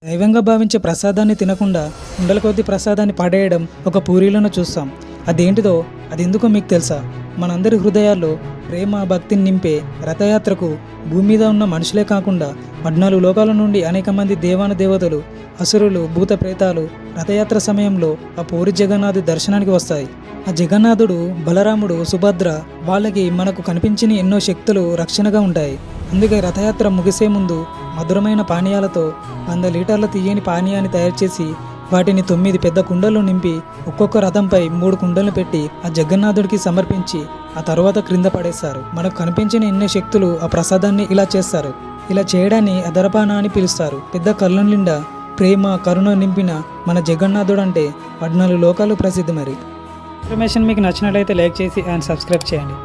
దైవంగా భావించే ప్రసాదాన్ని తినకుండా ఉండల కొద్ది ప్రసాదాన్ని పడేయడం ఒక పూరీలను చూస్తాం. అదేంటిదో అది ఎందుకో మీకు తెలుసా? మనందరి హృదయాల్లో ప్రేమ భక్తిని నింపే రథయాత్రకు భూమి మీద ఉన్న మనుషులే కాకుండా 14 లోకాల నుండి అనేక మంది దేవాను దేవతలు, అసురులు, భూత ప్రేతాలు రథయాత్ర సమయంలో ఆ పూరి జగన్నాథు దర్శనానికి వస్తాయి. ఆ జగన్నాథుడు, బలరాముడు, సుభద్ర వాళ్ళకి మనకు కనిపించిన ఎన్నో శక్తులు రక్షణగా ఉంటాయి. అందుకే రథయాత్ర ముగిసే ముందు మధురమైన పానీయాలతో 100 లీటర్ల తీయని పానీయాన్ని తయారు చేసి వాటిని 9 పెద్ద కుండలు నింపి ఒక్కొక్క రథంపై 3 కుండలు పెట్టి ఆ జగన్నాథుడికి సమర్పించి ఆ తర్వాత క్రింద పడేస్తారు. మనకు కనిపించిన ఎన్నో శక్తులు ఆ ప్రసాదాన్ని ఇలా చేస్తారు. ఇలా చేయడాన్ని అదరపాన అని పిలుస్తారు. పెద్ద కళ్ళ నిండా ప్రేమ కరుణ నింపిన మన జగన్నాథుడు అంటే 14 లోకాలు ప్రసిద్ధి. మరి ఇన్ఫర్మేషన్ మీకు నచ్చినట్లయితే లైక్ చేసి అండ్ సబ్స్క్రైబ్ చేయండి.